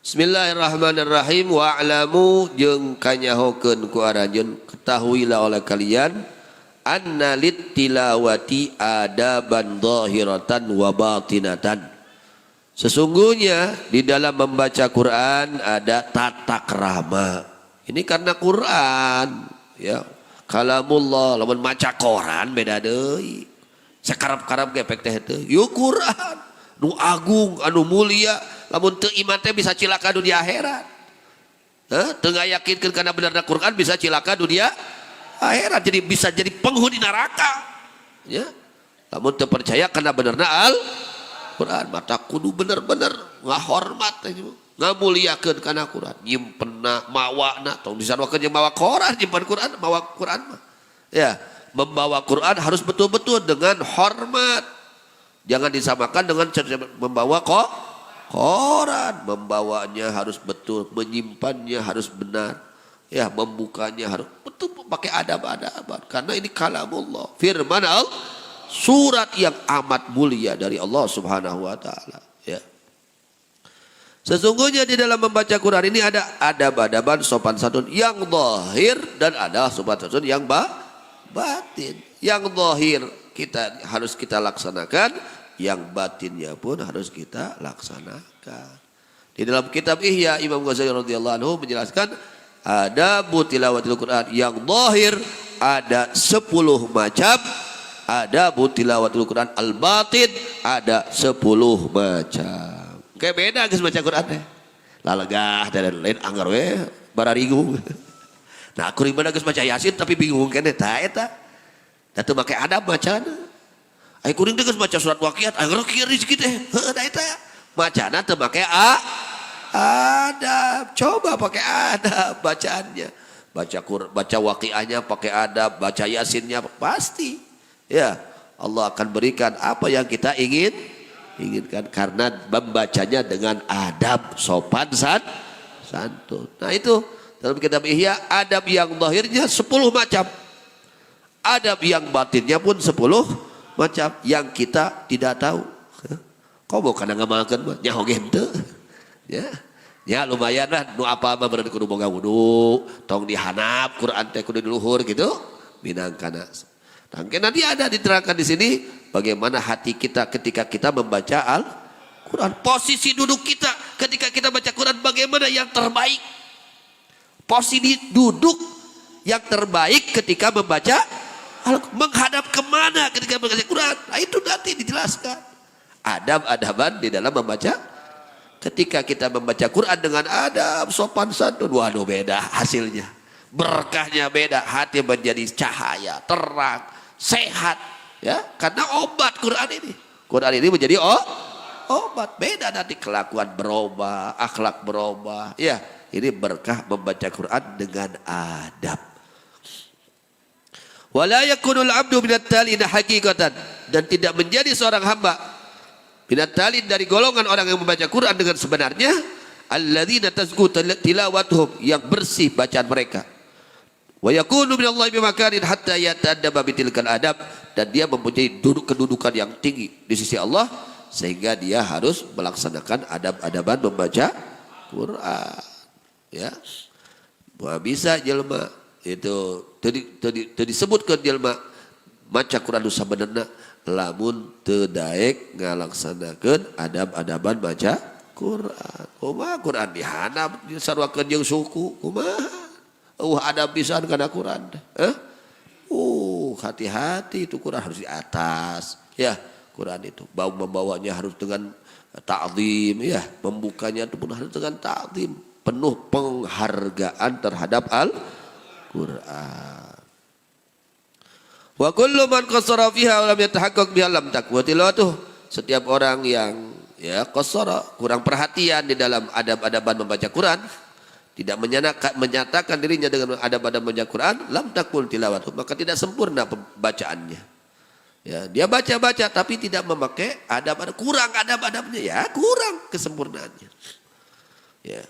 Bismillahirrahmanirrahim. Wa'lamu jeung kanyahokeun ku aranjeun ketahuilah oleh kalian anna lit tilawati adaban zahiratan wa batinatan. Sesungguhnya di dalam membaca Quran ada tata krama. Ini karena Quran ya. Kalamullah lamun maca Quran beda deui. Sakarap-karap ge pek teh teu. Yu Quran nu agung anu mulia. Lamun teu iman teh bisa cilaka dunia akhirat. Teu ngayakinkeun kana benerna Quran bisa cilaka dunia akhirat, jadi bisa jadi penghuni neraka. Ya. Lamun teu percaya kana benerna Al-Quran, mata kudu bener-bener ngahormat teh, ngamuliakeun kana Quran, nyimpenna mawana, tong disarwakeun jeung mawa Quran, nyimpen Quran, mawa Quran mah. Ya, membawa Quran harus betul-betul dengan hormat. Jangan disamakan dengan membawa Quran, membawanya harus betul, menyimpannya harus benar, ya, membukanya harus betul pakai adab-adaban. Karena ini kalamullah, firman Allah, surat yang amat mulia dari Allah Subhanahu wa taala, ya. Sesungguhnya di dalam membaca Quran ini ada adab-adaban sopan santun yang zahir dan ada sopan santun yang batin. Yang zahir harus kita laksanakan, yang batinnya pun harus kita laksanakan. Di dalam kitab Ihya Imam Ghazali radhiyallahu anhu menjelaskan ada tilawatil Quran yang zahir ada 10 macam, ada tilawatil Quran al-batin ada 10 macam. Kayak beda geus baca Quran teh. Lalegah dan lain anggar we bararigu. Nah, kuring beuna geus baca Yasin tapi bingung keneh tah eta. Da teu make adab bacana. Ai kuring teh geus baca surat Waqiat, anggar kieu rezeki teh. Heuh da eta. Macana teu make adab. Coba pakai adab bacaannya. Baca Waqiahnya pakai adab, baca Yasinnya pasti. Ya, Allah akan berikan apa yang kita inginkan karena membacanya dengan adab sopan santun. Nah, itu dalam kitab Ihya adab yang zahirnya 10 macam. Adab yang batinnya pun 10 macam yang kita tidak tahu. Kau mau kana ngamalkeun mah nya oge henteu. Ya. Ya lumayan lah nu apa mah bener kudu boga wudu, tong dihanap Quran teh kudu di luhur gitu. Minangkana. Nanti ada diterangkan di sini bagaimana hati kita ketika kita membaca Al-Quran. Posisi duduk kita ketika kita baca Quran bagaimana yang terbaik. Posisi duduk yang terbaik ketika membaca menghadap kemana ketika membaca Quran. Nah, itu nanti dijelaskan. Adab-adaban di dalam membaca. Ketika kita membaca Quran dengan adab sopan santun, waduh beda hasilnya. Berkahnya beda, hati menjadi cahaya, terang, sehat, ya. Karena obat Quran ini. Quran ini menjadi obat. Beda nanti kelakuan berubah, akhlak berubah. Ya, ini berkah membaca Quran dengan adab. Wala yakunul abdu minat talina haqiqatan, dan tidak menjadi seorang hamba minat talin dari golongan orang yang membaca Quran dengan sebenarnya, alladzina tazku tilawatuhum, yang bersih bacaan mereka. Wa yakunu minallahi bimakanin hatta yata'addaba bitilkal adab, dan dia mempunyai kedudukan yang tinggi di sisi Allah sehingga dia harus melaksanakan adab-adaban membaca Quran. Ya. Wah, bisa jelema itu tadi disebutkan jelema maca Quran sabenerna lamun teu daek ngalaksanakeun adab-adaban baca Quran. Kumaha Quran dihanap disarwakeun jeung suku, kumaha? Adab pisan kana Quran. Hati-hati itu Quran harus di atas. Ya, Quran itu membawanya harus dengan ta'zim, ya, membukanya itu pun harus dengan ta'zim, penuh penghargaan terhadap Al-Quran. Wa kullu man qassara fiha wa lam yatahaqqaq biha lam takwa tilawatuh. Setiap orang yang ya qassara, kurang perhatian di dalam adab-adaban membaca Quran, tidak menyatakan dirinya dengan adab-adab membaca Quran, lam takul tilawatuh, maka tidak sempurna pembacaannya. Ya, dia baca-baca tapi tidak memakai adab-adab, kurang adab-adabnya, ya kurang kesempurnaannya. Ya.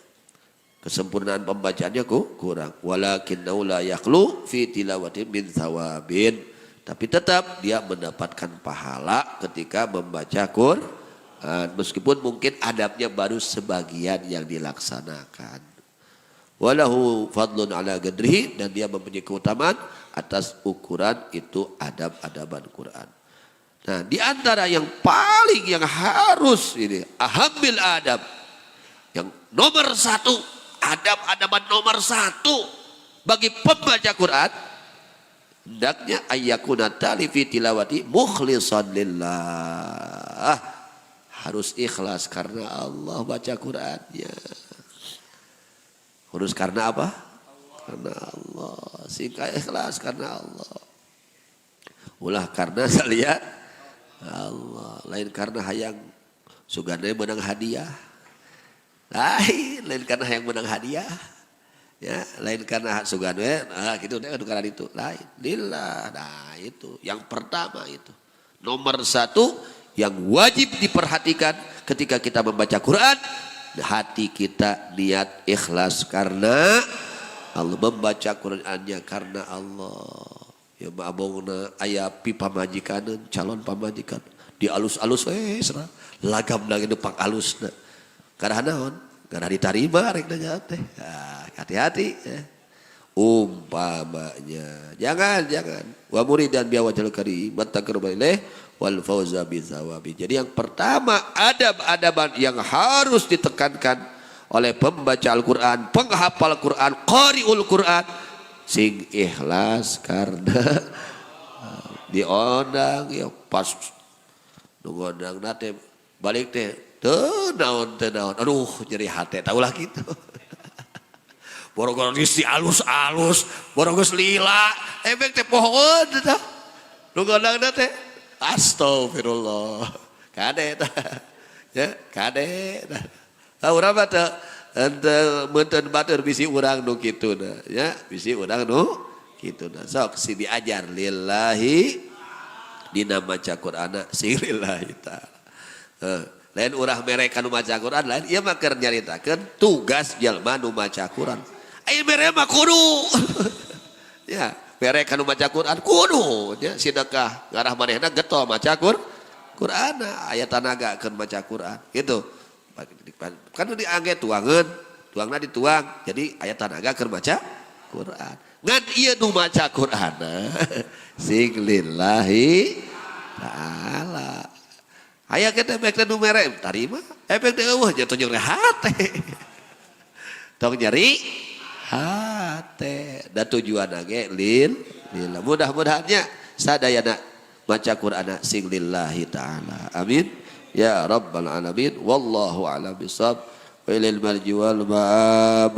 Kesempurnaan pembacaannya kurang. Walakinnahu la yakhlu fi tilawatin min thawabin. Tapi tetap dia mendapatkan pahala ketika membaca Quran. Meskipun mungkin adabnya baru sebagian yang dilaksanakan. Walahu fadlun ala gadrihi, dan dia mempunyai keutamaan atas ukuran itu adab-adaban Quran. Nah, di antara yang paling yang harus ini ahamil adab, yang nomor satu, adab-adaban nomor satu bagi pembaca Quran, hendaknya ayyakuna talifi tilawati mukhlishan lillah. Harus ikhlas karena Allah baca Qurannya. Harus karena apa? Karena Allah. Sehingga ikhlas karena Allah. Ulah karena salian Allah. Lain karena hayang sugana menang hadiah. Lain karena hayang menang hadiah. Ya, lain karena sugana gitu deh karena itu. Lain. Lillah. Nah, itu yang pertama itu. Nomor satu yang wajib diperhatikan ketika kita membaca Quran, hati kita niat ikhlas karena Allah, membaca Qurannya karena Allah. Ya maabongna aya pipa majikaneun, calon pamajikan dialus-alus serah lagam lagi nepang alusna. Karena naon? Karena diterima rek nanya teh. Hati-hati ya. Umpamanya jangan wa muridan bi wajhil karim mattaqarraba ilaih wal fauza bi thawabi. Jadi yang pertama adab-adaban yang harus ditekankan oleh pembaca Al-Qur'an, penghafal Quran, qari'ul Quran, sing ikhlas karena diondang ya pas ngondang nate balik teh teu naon aduh nyeri hate taulah gitu. Borong isi alus-alus, borong geus lila, efek teh pohon teh. Nu ngondangna teh astagfirullah. Kade tah. Ya, kade tah. Urang mah teh henteu meunteun batur bisi urang nu kituna, ya, bisi urang nu kituna. Sok si diajar lillahi dina maca Qur'ana sing lillahi taala. Lain urang mere kanu maca Quran, lain ieu mah keur nyaritakeun tugas jalma nu maca Quran. Ai mere mah kudu. Ya, mere kanu maca Quran kudu nya sedekah ngarah manehna getol maca Quran, aya tanagakeun maca Quran. Gitu. Kan diangge tuangeun, tuangna dituang. Jadi aya tanaga keur maca Quran. Ngan ieu nu maca Quran sing lillahi taala. Aya kita efek nu mere tarima efek teh eueuh jatuh nyeri hate. Tong nyeri hate. Da tujuan ge lillah. Mudah-mudahannya sadayana maca Qur'ana sing lillahi taala. Amin. Ya rabbal alamin. Wallahu a'lam bishawab. Wa ilal marji wal ma'ab.